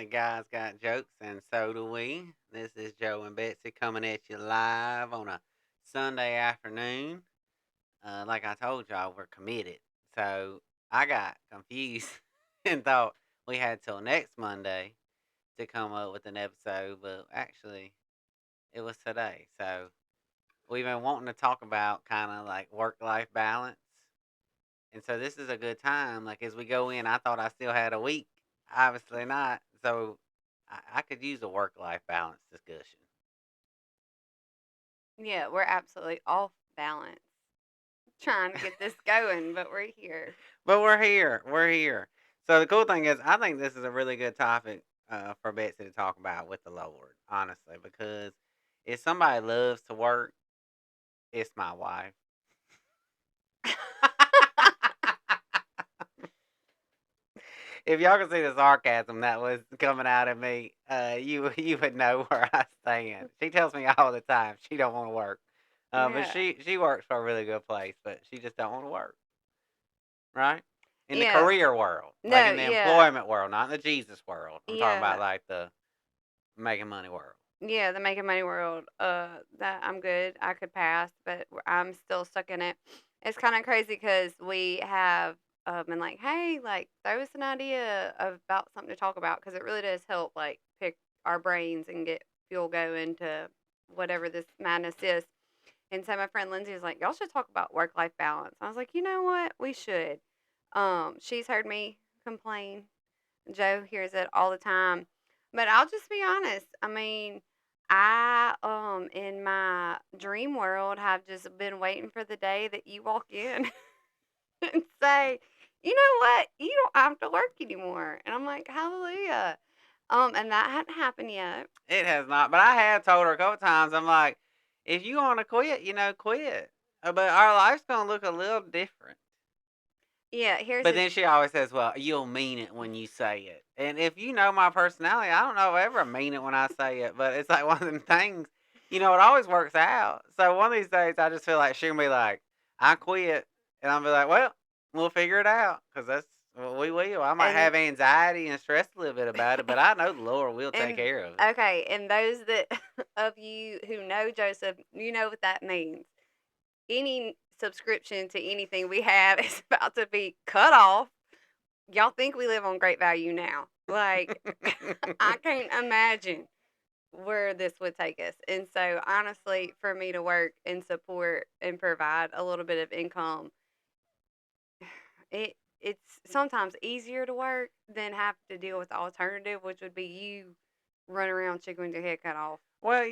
guys got jokes, and so do we. This is Joe and Betsy coming at you live on a Sunday afternoon. Like I told y'all, we're committed. So I got confused and thought we had till next Monday to come up with an episode, but actually, it was today. So we've been wanting to talk about kind of like work life balance. And so this is a good time. Like as we go in, I thought I still had a week. Obviously not. So I could use a work life balance discussion. Yeah, we're absolutely off balance trying to get this going, but we're here. But we're here. We're here. So the cool thing is, I think this is a really good topic for Betsy to talk about with the Lord, honestly, because if somebody loves to work, it's my wife. If y'all can see the sarcasm that was coming out of me, you would know where I stand. She tells me all the time she don't want to work, but Yeah. she works for a really good place, but she just don't want to work, right? In the Yeah. career world, like No, in the yeah. employment world, not in the Jesus world. I'm talking about Yeah. like the making money world. Yeah, the making money world. That I'm good. I could pass, but I'm still stuck in it. It's kind of crazy because we have been like, hey, like throw us an idea about something to talk about because it really does help, like pick our brains and get fuel going to whatever this madness is. And so my friend Lindsay was like, y'all should talk about work life balance. I was like, you know what, we should. She's heard me complain. Joe hears it all the time. But I'll just be honest. I mean, I in my dream world have just been waiting for the day that you walk in and say, "You know what? You don't have to work anymore." And I'm like, "Hallelujah." And that hadn't happened yet. It has not, but I have told her a couple times. I'm like, if you want to quit, quit. But our life's gonna look a little different. Yeah, here's But the then she always says, "Well, you'll mean it when you say it." And if you know my personality, I don't know if I ever mean it when I say it. But it's like one of them things, it always works out. So one of these days, I just feel like she'll be like, "I quit," and I'll be like, "Well, we'll figure it out because that's what we will." I might and have anxiety and stress a little bit about it, but I know the Lord will take and care of it. okay, and those that of you who know Joseph, you know what that means. Any subscription to anything we have is about to be cut off. Y'all think we live on great value now. Like, I can't imagine where this would take us. And so, honestly, for me to work and support and provide a little bit of income, it's sometimes easier to work than have to deal with the alternative, which would be you running around chicken with your head cut off. Well,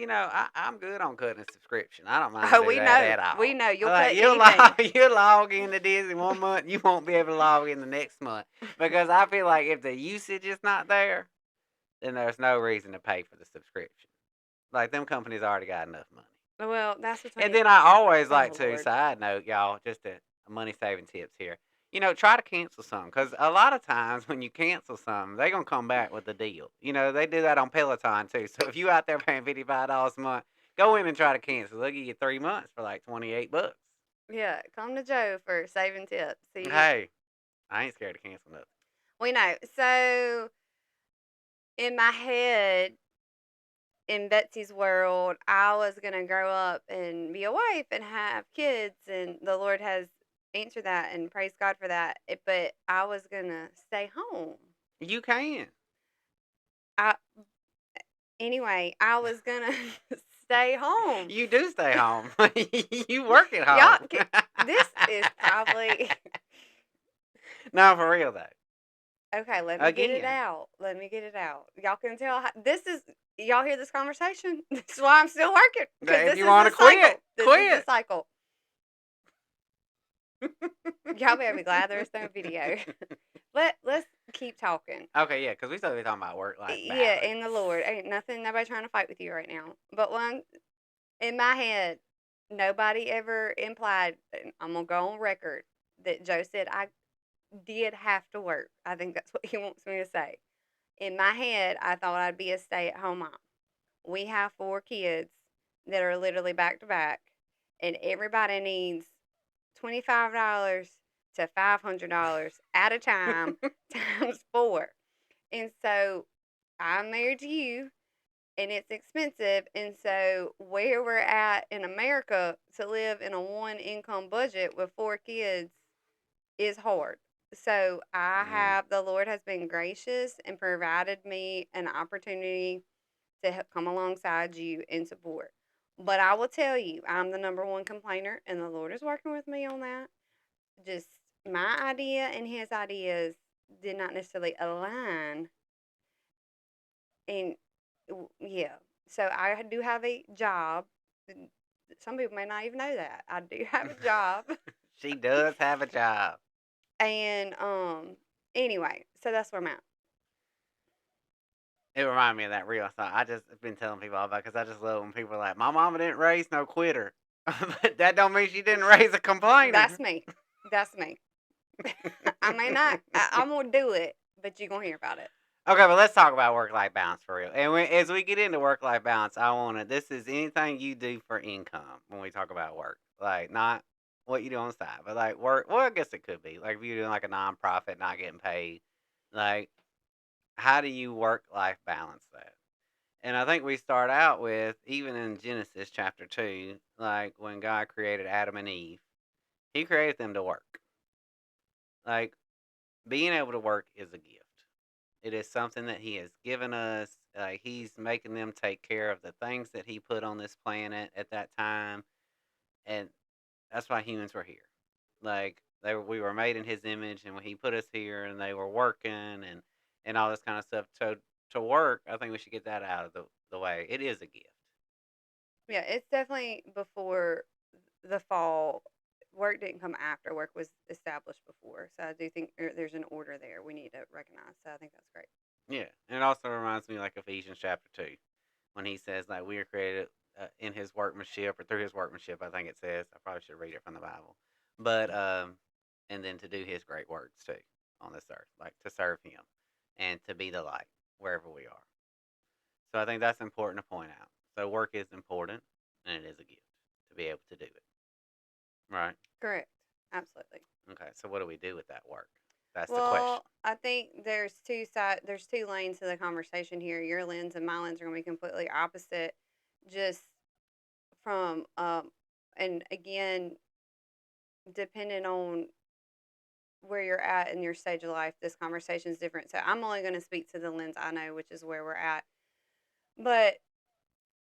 I'm good on cutting a subscription. I don't mind Oh, to do we that know. at We all. know. You'll Like cut anything. you log into Disney one month, you won't be able to log in the next month because I feel like if the usage is not there, then there's no reason to pay for the subscription. Like them companies already got enough money. Well, that's And between then I always and like the to Lord. side note, y'all, just a money saving tips here. Try to cancel something because a lot of times when you cancel something, they're gonna come back with a deal. They do that on Peloton too. So if you out there paying $55 a month, go in and try to cancel. They'll give you 3 months for like $28. Yeah, come to Joe for saving tips. See, Hey, I ain't scared to cancel nothing. we know. So, in my head, in Betsy's world, I was going to grow up and be a wife and have kids, and the Lord has answered that, and praise God for that. But I was going to stay home. You can. I Anyway, I was going to stay home. You do stay home. You work at Y'all, home. this is probably No, for real though. okay. Let me get it Again. out. Let me get it out. Y'all can tell this is. Y'all hear this conversation? This is why I'm still working because If this you is want the to cycle. quit, This is the quit. cycle. Y'all better be glad there's no video. Let's keep talking. Okay, yeah, because we started talking about work life Yeah, balance. in the Lord, ain't nothing. Nobody trying to fight with you right now. But one in my head, nobody ever implied. And I'm gonna go on record that Joe said I did have to work. I think that's what he wants me to say. In my head, I thought I'd be a stay-at-home mom. We have 4 kids that are literally back to back, and everybody needs $25 to $500 at a time times 4. And so I'm married to you and it's expensive. And so, where we're at in America to live in a one income budget with four kids is hard. So, Mm. the Lord has been gracious and provided me an opportunity to help come alongside you and support. But I will tell you, I'm the number one complainer, and the Lord is working with me on that. Just my idea and His ideas did not necessarily align. And yeah, so I do have a job. Some people may not even know that. I do have a job. She does have a job. And anyway, so that's where I'm at. It reminded me of that real song. I just been telling people all about because I just love when people are like, "My mama didn't raise no quitter," but that don't mean she didn't raise a That's complainer. me. That's me. I may not. I'm gonna do it, but you're gonna hear about it. Okay, but let's talk about work life balance for real. And as we get into work life balance, I want to. This is anything you do for income when we talk about work, like not what you do on the side, but like work. Well, I guess it could be like if you're doing like a nonprofit, not getting paid. Like, how do you work life balance that? And I think we start out with even in Genesis chapter 2, like when God created Adam and Eve, He created them to work. Like, being able to work is a gift. It is something that He has given us. He's making them take care of the things that He put on this planet at that time. And that's why humans were here. Like, we were made in His image, and when He put us here, and they were working and all this kind of stuff. So, to work, I think we should get that out of the way. It is a gift. Yeah, it's definitely before the fall. Work didn't come after. Work was established before. So I do think there's an order there we need to recognize. So I think that's great. Yeah, and it also reminds me like Ephesians chapter 2 when he says like we are created in His workmanship or through His workmanship. I think it says I probably should read it from the Bible, but and then to do His great works too on this earth, like to serve Him and to be the light wherever we are. So I think that's important to point out. So work is important and it is a gift to be able to do it. Right? Correct. Absolutely. Okay. So what do we do with that work? That's the question. Well, I think there's two lanes to the conversation here. Your lens and my lens are going to be completely opposite. Just from and again, depending on where you're at in your stage of life, this conversation is different. So I'm only going to speak to the lens I know, which is where we're at. But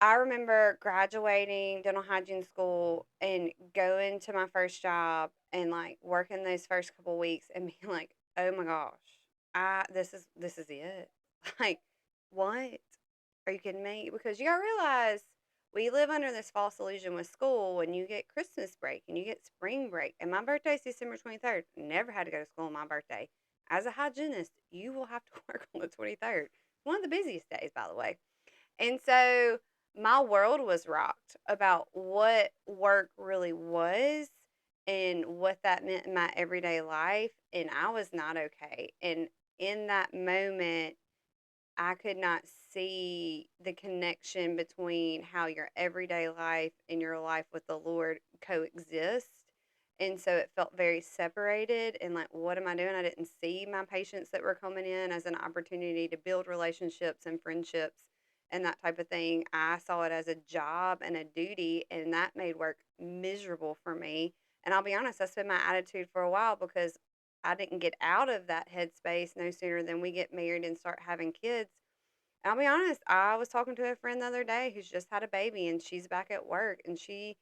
I remember graduating dental hygiene school and going to my first job and like working those first couple weeks and being like, "Oh my gosh, I this is it." Like, what? Are you kidding me? Because you gotta realize we live under this false illusion with school when you get Christmas break and you get spring break. And my birthday's December 23rd. Never had to go to school on my birthday. As a hygienist, you will have to work on the 23rd. One of the busiest days, by the way. And so my world was rocked about what work really was and what that meant in my everyday life. And I was not okay. And in that moment, I could not see the connection between how your everyday life and your life with the Lord coexist. And so it felt very separated and like, what am I doing? I didn't see my patients that were coming in as an opportunity to build relationships and friendships and that type of thing. I saw it as a job and a duty, and that made work miserable for me. And I'll be honest, that's been my attitude for a while because I didn't get out of that headspace no sooner than we get married and start having kids. And I'll be honest, I was talking to a friend the other day who's just had a baby and she's back at work and she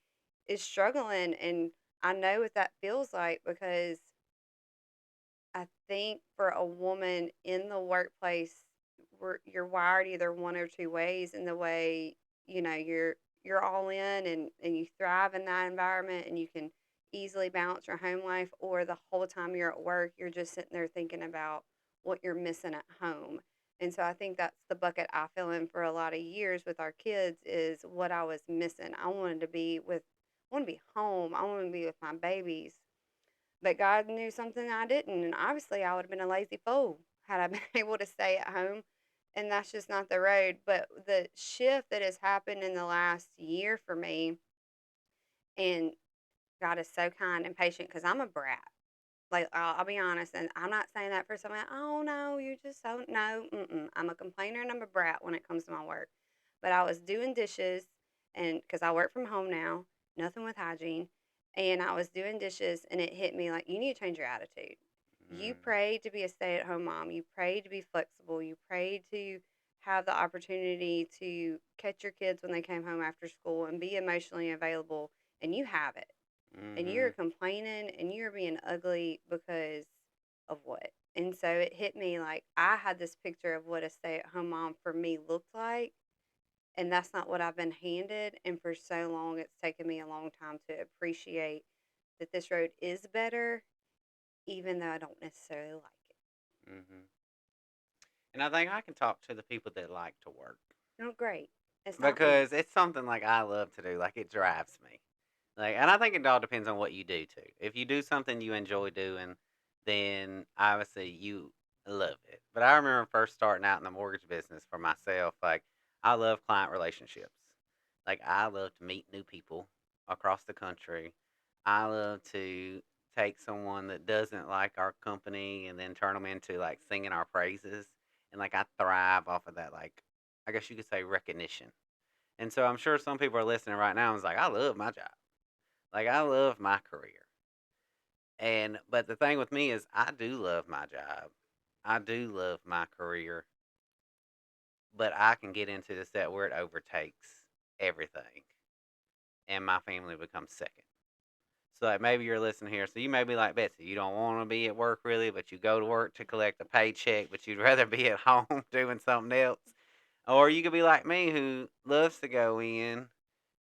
is struggling. And I know what that feels like because I think for a woman in the workplace, you're wired either one or two ways in the way, you're all in and you thrive in that environment and you can easily balance your home life, or the whole time you're at work, you're just sitting there thinking about what you're missing at home. And so I think that's the bucket I fell in for a lot of years with our kids is what I was missing. I want to be home. I want to be with my babies. But God knew something I didn't, and obviously I would have been a lazy fool had I been able to stay at home, and that's just not the road. But the shift that has happened in the last year for me, and God is so kind and patient because I'm a brat. Like, I'll be honest, and I'm not saying that for someone, oh no, you just don't know. Mm-mm. I'm a complainer and I'm a brat when it comes to my work. But I was doing dishes, and because I work from home now, nothing with hygiene, and I was doing dishes, and it hit me like, you need to change your attitude. You Mm, prayed to be a stay at home mom, you prayed to be flexible, you prayed to have the opportunity to catch your kids when they came home after school and be emotionally available, and you have it, and you're mhm, complaining and you're being ugly because of what? And so it hit me like I had this picture of what a stay at home mom for me looked like. And that's not what I've been handed. And for so long, it's taken me a long time to appreciate that this road is better, even though I don't necessarily like it. mhm. And I think I can talk to the people that like to work Not great. It's not me. because it's something like I love to do. Like it drives me. Like, and I think it all depends on what you do too. If you do something you enjoy doing, then obviously you love it. But I remember first starting out in the mortgage business for myself. Like, I love client relationships. Like, I love to meet new people across the country. I love to take someone that doesn't like our company and then turn them into like singing our praises. And like, I thrive off of that. Like, I guess you could say recognition. And so I'm sure some people are listening right now and is like, I love my job. Like I love my career. And but the thing with me is I do love my job. I do love my career, but I can get into the set where it overtakes everything and my family becomes second. So like maybe you're listening here. So you may be like Betsy, you don't want to be at work really, but you go to work to collect a paycheck, but you'd rather be at home doing something else. Or you could be like me who loves to go in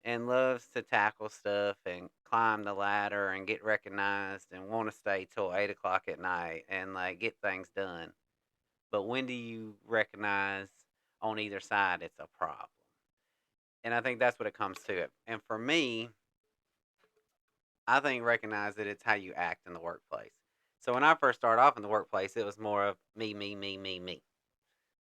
and loves to tackle stuff and climb the ladder and get recognized and want to stay till 8 o'clock at night and like get things done. But when do you recognize on either side it's a problem? And I think that's what it comes to it. And for me, I think recognize that it's how you act in the workplace. So when I first started off in the workplace, it was more of me, me, me, me, me.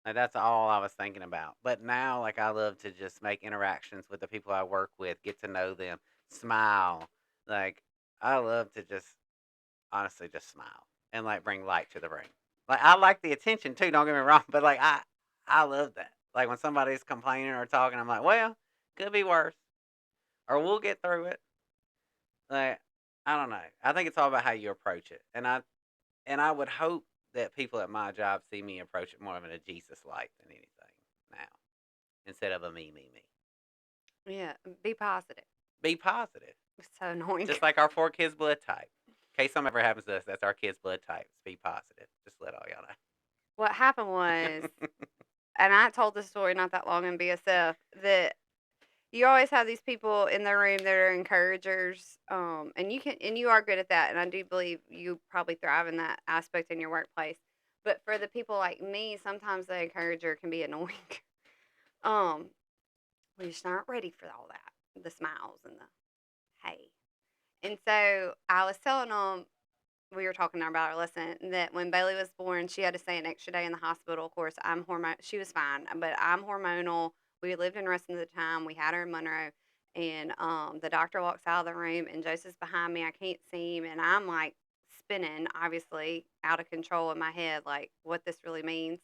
Like that's all I was thinking about. But now, like I love to just make interactions with the people I work with, get to know them, smile. Like I love to just honestly just smile and like bring light to the room. Like I like the attention too. Don't get me wrong, but like I love that. Like when somebody's complaining or talking, I'm like, well, could be worse, or we'll get through it. Like I don't know. I think it's all about how you approach it, and I would hope that people at my job see me approach it more of in a Jesus light than anything now, instead of a me, me, me. Yeah, be positive. Be positive. It's so annoying. Just like our 4 kids blood type. In case something ever happens to us, that's our kids' blood types. Be positive. Just let all y'all What happened was, know. and I told this story not that long in BSF, that you always have these people in the room that are encouragers, and you are good at that, and I do believe you probably thrive in that aspect in your workplace. But for the people like me, sometimes the encourager can be annoying. um, we just aren't ready for all that, the smiles and the hey. And so I was telling them, we were talking about our lesson, that when Bailey was born, she had to stay an extra day in the hospital. Of course, I'm hormone. She was fine, but I'm hormonal. We lived in Ruston at the time. We had her in Monroe, and the doctor walks out of the room, and Joseph's behind me. I can't see him, and I'm like spinning, obviously out of control in my head, like what this really means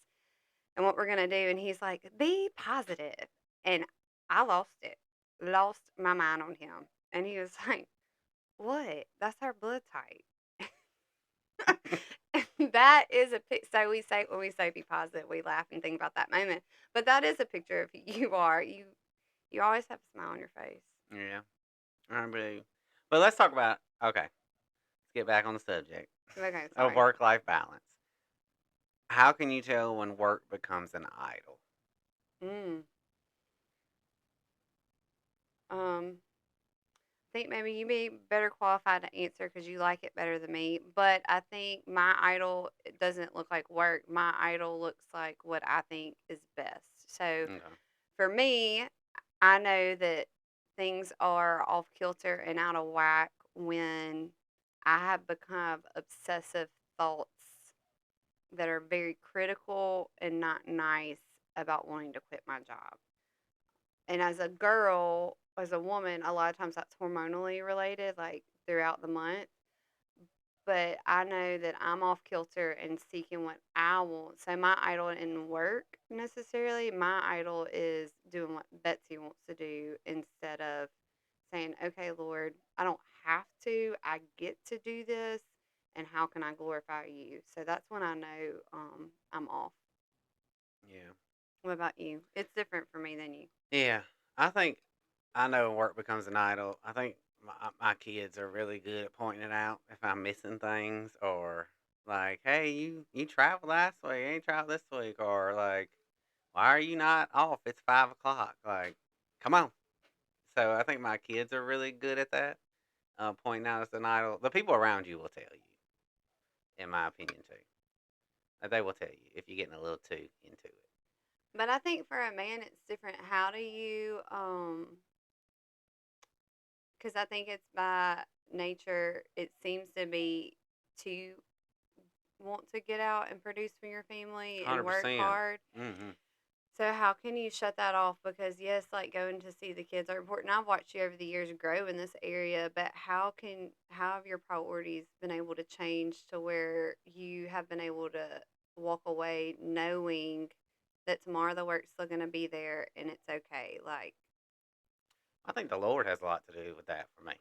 and what we're gonna do. And he's like, "Be positive," and I lost it, lost my mind on him, and he was like, "What? That's our blood type." That is so we say when we say be positive, we laugh and think about that moment. But that is a picture of who you are. You always have a smile on your face. Yeah, I believe. But let's talk about okay. Let's get back on the subject Okay, of sorry. work-life balance. How can you tell when work becomes an idol? Mm. Um, I think maybe you be better qualified to answer because you like it better than me. But I think my idol it doesn't look like work. My idol looks like what I think is best. So Okay. for me, I know that things are off kilter and out of whack when I have become obsessive thoughts that are very critical and not nice about wanting to quit my job. And as a girl, as a woman, a lot of times that's hormonally related, like throughout the month. but I know that I'm off kilter and seeking what I want. So my idol isn't work necessarily. My idol is doing what Betsy wants to do instead of saying, "Okay, Lord, I don't have to. I get to do this, and how can I glorify you?" So that's when I know I'm off. Yeah. What about you? It's different for me than you. Yeah. I think I know when work becomes an idol. I think my kids are really good at pointing it out if I'm missing things or like, hey, you traveled last week, you ain't traveled this week, or like, why are you not off? It's 5 o'clock. Like, come on. So I think my kids are really good at that, pointing out as an idol. The people around you will tell you, in my opinion, too. They will tell you if you're getting a little too into it. But I think for a man, it's different. How do you because I think it's by nature, it seems to be to want to get out and produce for your family and work 100%. hard. Mm-hmm. So how can you shut that off? Because yes, like going to see the kids are important. I've watched you over the years grow in this area, but how have your priorities been able to change to where you have been able to walk away knowing that tomorrow the work's still going to be there and it's okay? Like, I think the Lord has a lot to do with that for me.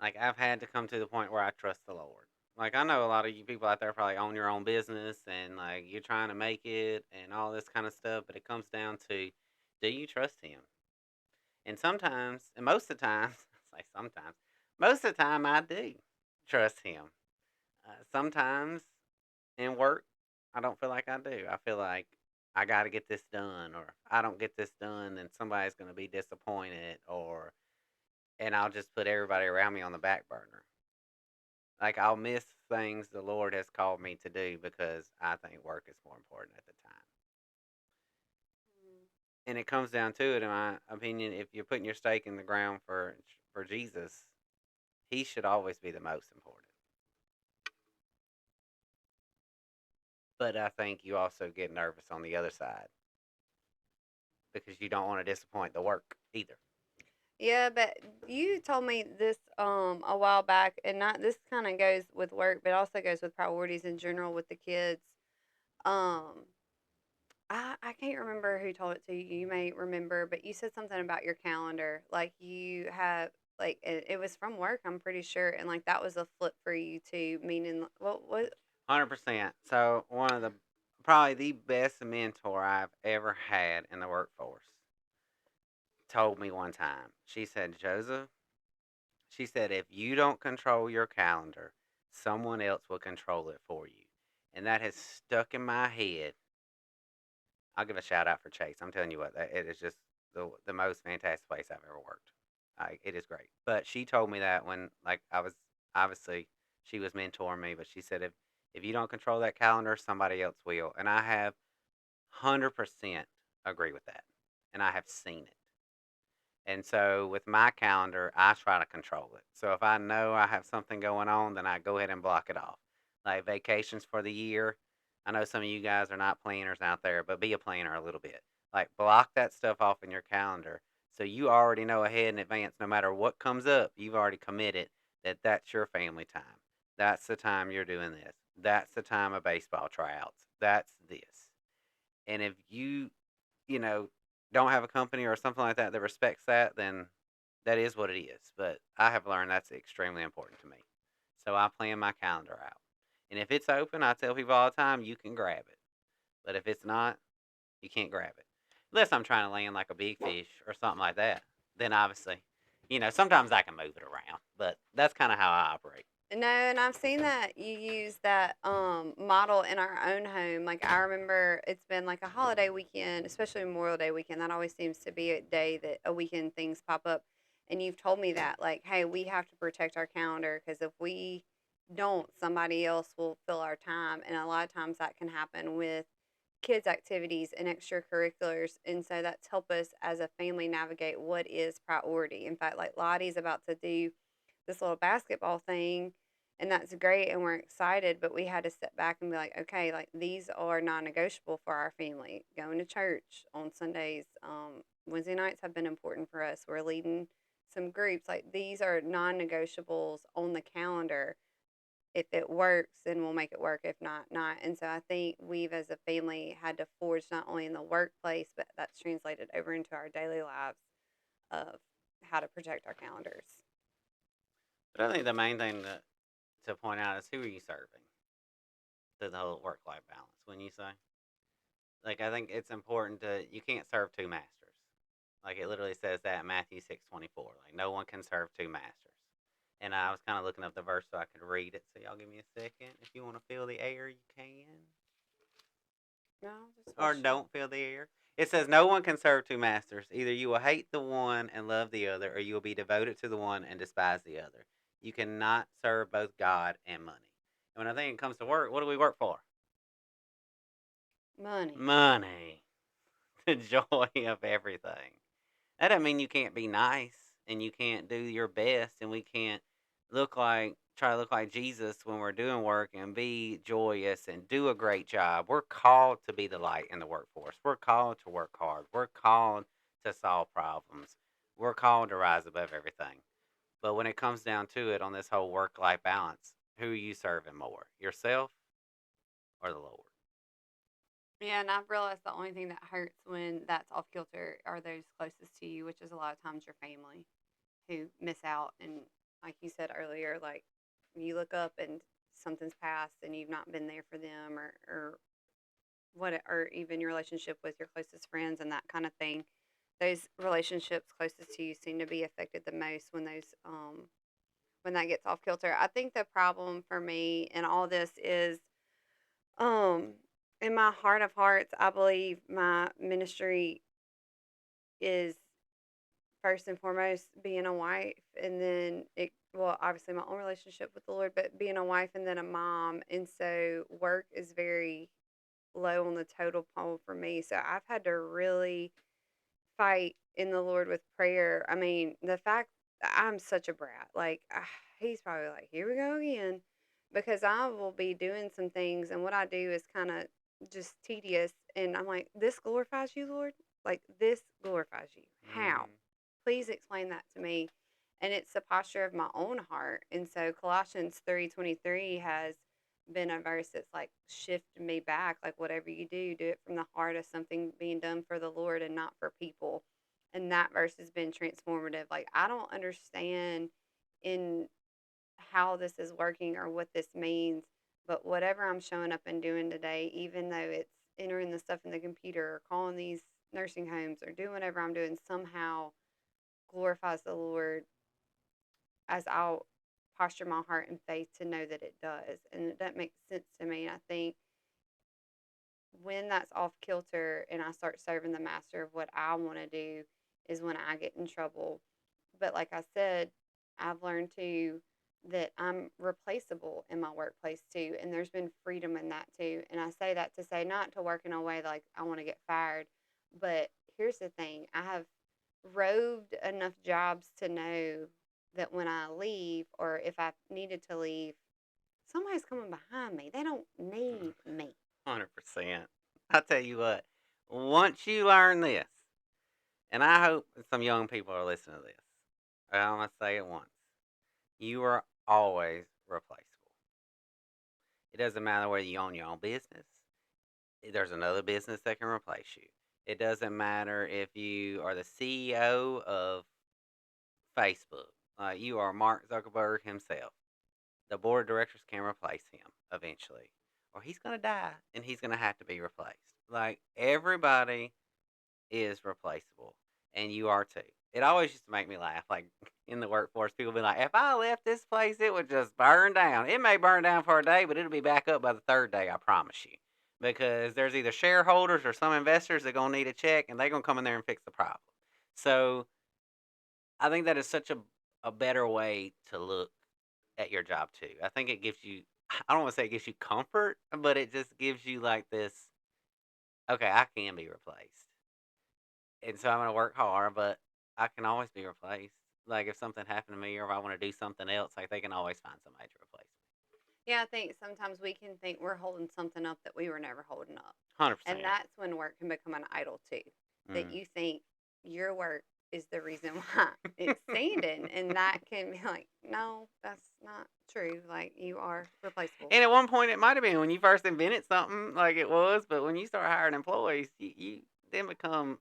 Like, I've had to come to the point where I trust the Lord. Like, I know a lot of you people out there probably own your own business and, like, you're trying to make it and all this kind of stuff, but it comes down to, do you trust Him? And sometimes, and most of the time, I say sometimes, most of the time I do trust Him. Sometimes in work, I don't feel like I do. I feel like I got to get this done, or if I don't get this done, then somebody's going to be disappointed, or and I'll just put everybody around me on the back burner. Like I'll miss things the Lord has called me to do because I think work is more important at the time. And it comes down to it, in my opinion, if you're putting your stake in the ground for Jesus, He should always be the most important. But I think you also get nervous on the other side because you don't want to disappoint the work either. yeah, but you told me this a while back, and not this kind of goes with work, but also goes with priorities in general with the kids. Um, I can't remember who told it to you. You may remember, but you said something about your calendar, like you have like it was from work, I'm pretty sure, and like that was a flip for you too. Meaning, what? 100%. So, one of the probably the best mentor I've ever had in the workforce told me one time. She said, Joseph, she said, if you don't control your calendar, someone else will control it for you. And that has stuck in my head. I'll give a shout out for Chase. I'm telling you what, it is just the most fantastic place I've ever worked. It is great. But she told me that when, like, I was obviously, she was mentoring me, but she said, if you don't control that calendar, somebody else will. And I have 100% agree with that. And I have seen it. And so with my calendar, I try to control it. So if I know I have something going on, then I go ahead and block it off. Like vacations for the year. I know some of you guys are not planners out there, but be a planner a little bit. Like block that stuff off in your calendar so you already know ahead in advance, no matter what comes up, you've already committed that that's your family time. That's the time you're doing this. That's the time of baseball tryouts. That's this. And if you know, don't have a company or something like that that respects that, then that is what it is. But I have learned that's extremely important to me. So I plan my calendar out. And if it's open, I tell people all the time, you can grab it. But if it's not, you can't grab it. Unless I'm trying to land like a big fish or something like that. Then obviously, sometimes I can move it around. But that's kind of how I operate. No, and I've seen that you use that model in our own home. Like I remember it's been like a holiday weekend, especially Memorial Day weekend. That always seems to be a day that a weekend things pop up. And you've told me that, like, hey, we have to protect our calendar because if we don't, somebody else will fill our time. And a lot of times that can happen with kids' activities and extracurriculars. And so that's help us as a family navigate what is priority. In fact, like Lottie's about to do this little basketball thing, and that's great, and we're excited, but we had to step back and be like, okay, like these are non-negotiable for our family. Going to church on Sundays, Wednesday nights have been important for us. We're leading some groups. Like these are non-negotiables on the calendar. if it works, then we'll make it work. If not, not. And so I think we've as a family had to forge not only in the workplace, but that's translated over into our daily lives of how to protect our calendars. But I think the main thing to point out is who are you serving through the whole work life balance. When you say, like, I think it's important to you can't serve two masters. Like it literally says that in Matthew 6:24. Like no one can serve two masters. And I was kind of looking up the verse so I could read it. So y'all give me a second. If you want to feel the air, you can. No, just Or wish you. don't feel the air. It says, no one can serve two masters. Either you will hate the one and love the other, or you will be devoted to the one and despise the other. You cannot serve both God and money. And when I think it comes to work, what do we work for? Money. Money. The joy of everything. That doesn't mean you can't be nice and you can't do your best and we can't try to look like Jesus when we're doing work and be joyous and do a great job. We're called to be the light in the workforce. We're called to work hard. We're called to solve problems. We're called to rise above everything. But when it comes down to it on this whole work life balance, who are you serving more? Yourself or the Lord? Yeah, and I've realized the only thing that hurts when that's off kilter are those closest to you, which is a lot of times your family who miss out. And like you said earlier, like you look up and something's passed and you've not been there for them, or what, or even your relationship with your closest friends and that kind of thing. Those relationships closest to you seem to be affected the most when that gets off kilter. I think the problem for me in all this is um in my heart of hearts, I believe my ministry is first and foremost being a wife, and then it, well, obviously my own relationship with the Lord, but being a wife and then a mom. And so work is very low on the total pole for me. So I've had to really fight in the Lord with prayer. I mean, the fact that I'm such a brat, like, he's probably like, here we go again, because I will be doing some things, and what I do is kind of just tedious. And I'm like, this glorifies you, Lord? Like, this glorifies you. How? Mm-hmm. Please explain that to me. And it's the posture of my own heart. And so Colossians 3:23 has been a verse that's like shifted me back. Like, whatever you do, do it from the heart of something being done for the Lord and not for people. And that verse has been transformative. Like, I don't understand in how this is working or what this means, but whatever I'm showing up and doing today, even though it's entering the stuff in the computer or calling these nursing homes or doing whatever I'm doing, somehow glorifies the Lord, as I'll posture my heart in faith to know that it does. And that makes sense to me. And I think when that's off kilter and I start serving the master of what I want to do is when I get in trouble. But like I said, I've learned too that I'm replaceable in my workplace too. And there's been freedom in that too. And I say that to say not to work in a way like I want to get fired. But here's the thing, I have roved enough jobs to know that when I leave, or if I needed to leave, somebody's coming behind me. They don't need me. 100%. I tell you what, once you learn this, and I hope some young people are listening to this, I'm going to say it once. You are always replaceable. It doesn't matter whether you own your own business, there's another business that can replace you. It doesn't matter if you are the CEO of Facebook, you are Mark Zuckerberg himself. The board of directors can replace him eventually, or he's going to die and he's going to have to be replaced. Like everybody is replaceable, and you are too. It always used to make me laugh. Like in the workforce, people be like, "If I left this place, it would just burn down. It may burn down for a day, but it'll be back up by the third day. I promise you." Because there's either shareholders or some investors that gonna need a check, and they're gonna come in there and fix the problem. So I think that is such a better way to look at your job too. I think it gives you. I don't want to say it gives you comfort, but it just gives you like this. Okay, I can be replaced. And so I'm gonna work hard, but I can always be replaced. Like if something happened to me, or if I want to do something else, like they can always find somebody to replace Yeah, I think sometimes we can think we're holding something up that we were never holding up. me. 100%. And that's when work can become an idol too. That Mm. you think your work is the reason why it's standing. And that can be like, no, that's not true. Like, you are replaceable. And at one point, it might have been when you first invented something like it was, but when you start hiring employees, you then become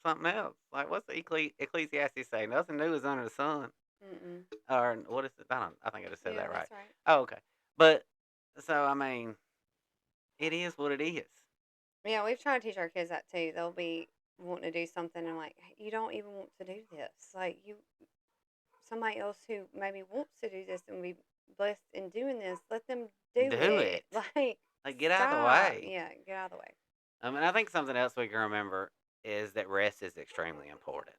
something else. Like, what's the Ecclesiastes say? Nothing new is under the sun. Mm-mm. Or what is it? I don't. I think I just said Yeah, that right. that's right. Oh, okay. But so I mean, it is what it is. Yeah, we've tried to teach our kids that too. They'll be wanting to do something and like, "Hey, you don't even want to do this. Like, you, somebody else who maybe wants to do this and be blessed in doing this, let them do Do it. it. Like, Like, get out of the stop. way. Yeah, get out of the way. I mean, I think something else we can remember is that rest is extremely important.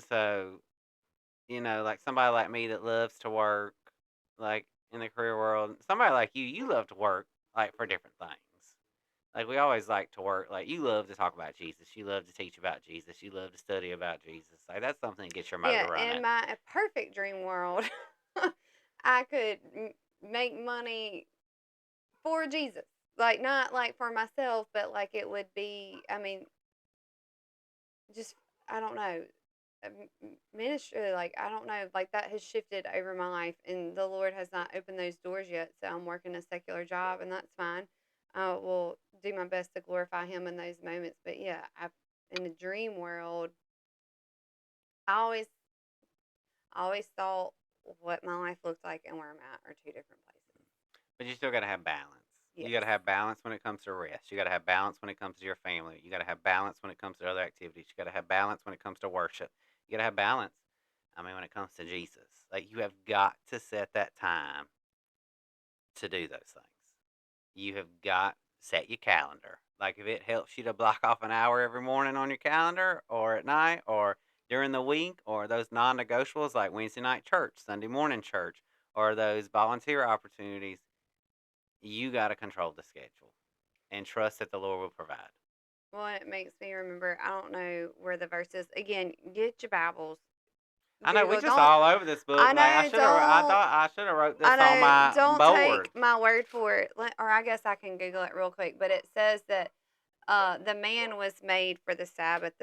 So, like somebody like me that loves to work, like in the career world, somebody like you love to work, like for different things. Like we always like to work, like you love to talk about Jesus, you love to teach about Jesus, you love to study about Jesus. Like that's something that gets your motor Yeah, running. in my perfect dream world, I could make money for Jesus. Like, not like for myself, but like it would be, I mean, just, I don't know, ministry, like, I don't know, like that has shifted over my life, and the Lord has not opened those doors yet. So I'm working a secular job, and that's fine. I will do my best to glorify Him in those moments. But yeah, in the dream world, I always thought what my life looked like and where I'm at are two different places. But you still got to have balance. You Yes. got to have balance when it comes to rest. You got to have balance when it comes to your family. You got to have balance when it comes to other activities. You got to have balance when it comes to worship. You got to have balance. I mean, when it comes to Jesus, like you have got to set that time to do those things. You have got set your calendar. Like if it helps you to block off an hour every morning on your calendar, or at night, or during the week, or those non-negotiables like Wednesday night church, Sunday morning church, or those volunteer opportunities, you got to control the schedule and trust that the Lord will provide. Well, it makes me remember, I don't know where the verse is. Again, get your Bibles. I know we Google. just Don't, all over this book. I Like know, I don't, thought I should have wrote I this on know, my don't board. take my word for it. Or I guess I can Google it real quick. But it says that the man was made for the Sabbath,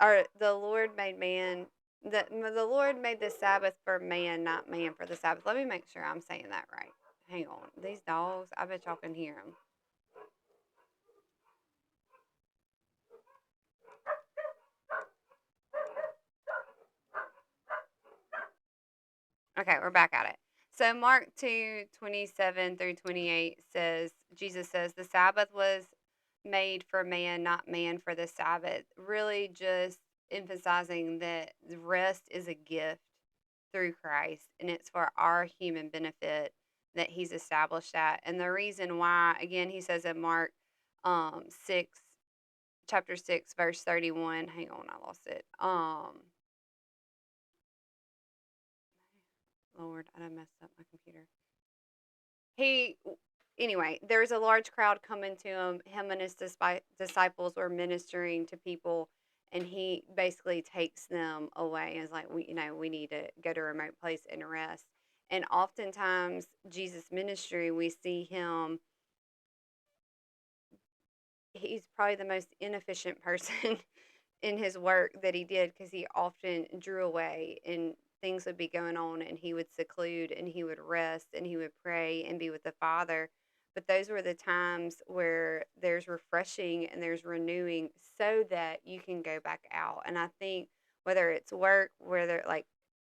or the Lord made man, the Lord made the Sabbath for man, not man for the Sabbath. Let me make sure I'm saying that right. Hang on. These dogs, I bet y'all can hear them. Okay, we're back at it. So Mark 2:27 through 28 says, Jesus says, the Sabbath was made for man, not man for the Sabbath. Really just emphasizing that rest is a gift through Christ, and it's for our human benefit that He's established that. And the reason why, again, He says in Mark 6, chapter 6, verse 31. Hang on, I lost it. Lord, I done messed up my computer. He Anyway, there was a large crowd coming to him. Him and his disciples were ministering to people, and he basically takes them away and is like, we need to go to a remote place and rest. And oftentimes, Jesus' ministry, we see him. He's probably the most inefficient person in his work that he did, because he often drew away and things would be going on, and he would seclude and he would rest and he would pray and be with the Father. But those were the times where there's refreshing and there's renewing so that you can go back out. And I think whether it's work, whether like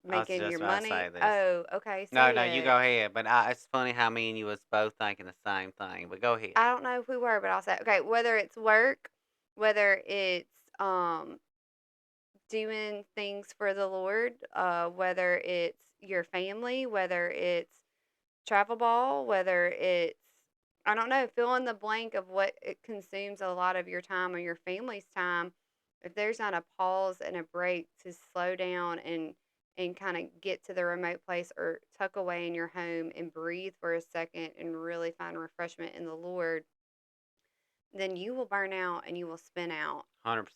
I was making just your about to money. say this. Oh, okay, No, say no, you it. go ahead. But it's funny how me and you was both thinking the same thing. But go ahead. I don't know if we were, but I'll say, okay, whether it's work, whether it's doing things for the Lord, whether it's your family, whether it's travel ball, whether it's, I don't know, fill in the blank of what it consumes a lot of your time or your family's time. If there's not a pause and a break to slow down and kind of get to the remote place or tuck away in your home and breathe for a second and really find refreshment in the Lord, then you will burn out and you will spin out. 100%.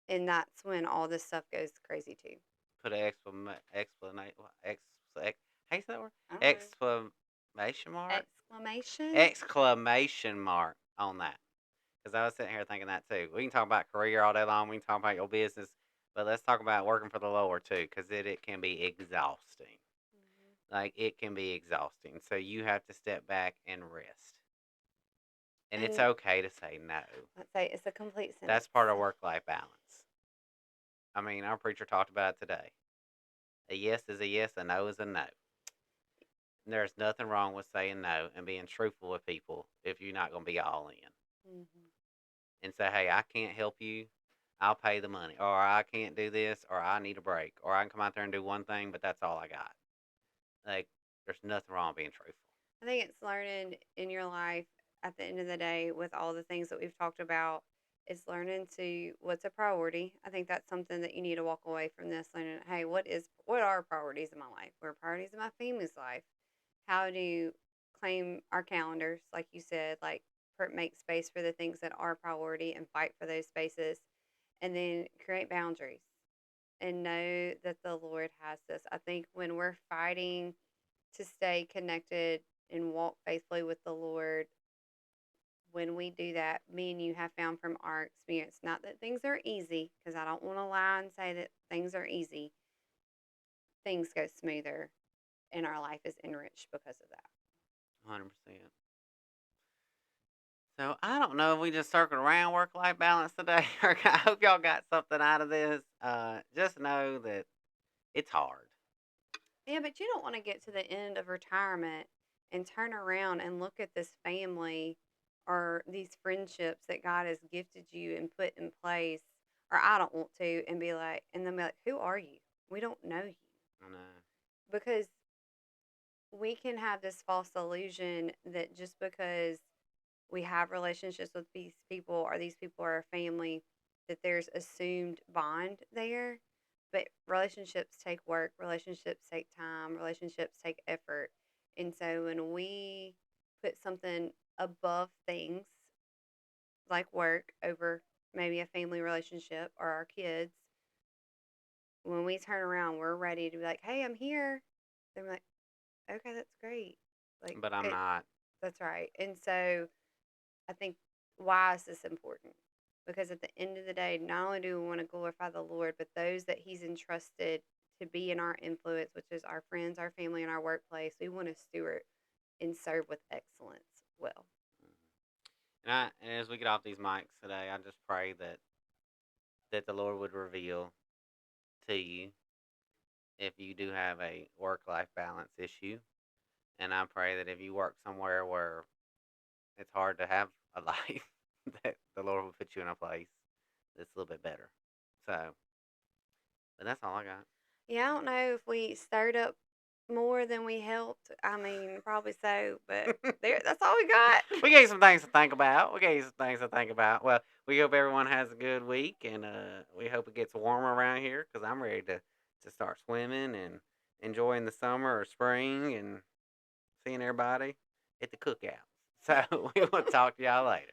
And that's when all this stuff goes crazy too. Put an explanation. How you say that word? I don't know. Exclamation mark. Exclamation? Exclamation mark on that. Because I was sitting here thinking that too. We can talk about career all day long. We can talk about your business, But let's talk about working for the Lord too, because it can be exhausting. Like it can be exhausting. So you have to step back and rest. And it's And okay to say no. let's say it's a complete That's sentence. part of work life balance. I mean, our preacher talked about it today. A yes is a yes, a no is a no. There's nothing wrong with saying no and being truthful with people if you're not going to be all in. Hmm. And say, hey, I can't help you. I'll pay the money. Or I can't do this. Or I need a break. Or I can come out there and do one thing, but that's all I got. Like, there's nothing wrong with being truthful. I think it's learning in your life at the end of the day with all the things that we've talked about. It's learning to what's a priority. I think that's something that you need to walk away from this learning. Hey, what are priorities in my life? What are priorities in my family's life? How do you claim our calendars, like you said, like make space for the things that are priority and fight for those spaces, and then create boundaries and know that the Lord has this. I think when we're fighting to stay connected and walk faithfully with the Lord, when we do that, me and you have found from our experience, not that things are easy, because I don't want to lie and say that things are easy, things go smoother and our life is enriched because of that. 100%. So I don't know if we just circled around work life balance today. I hope y'all got something out of this. Just know that it's hard. Yeah, but you don't want to get to the end of retirement and turn around and look at this family or these friendships that God has gifted you and put in place, or I don't want to, and be like, and then be like, who are you? We don't know you. I know. Because we can have this false illusion that just because we have relationships with these people or these people are a family, that there's assumed bond there. But relationships take work, relationships take time, relationships take effort. And so when we put something above things like work over maybe a family relationship or our kids, when we turn around, we're ready to be like, hey, I'm here. They're like, okay, that's great. Like, But I'm not. that's right. And so I think why is this important? Because at the end of the day, not only do we want to glorify the Lord, but those that He's entrusted to be in our influence, which is our friends, our family, and our workplace, we want to steward and serve with excellence well. And as we get off these mics today, I just pray that the Lord would reveal to you if you do have a work life balance issue. And I pray that if you work somewhere where it's hard to have a life, that the Lord will put you in a place that's a little bit better. So, but that's all I got. Yeah, I don't know if we stirred up more than we helped. I mean, probably so, but there, that's all we got. We gave some things to think about. We gave some things to think about. Well, we hope everyone has a good week, and we hope it gets warmer around here because I'm ready to start swimming and enjoying the summer or spring and seeing everybody at the cookout. So we will talk to y'all later.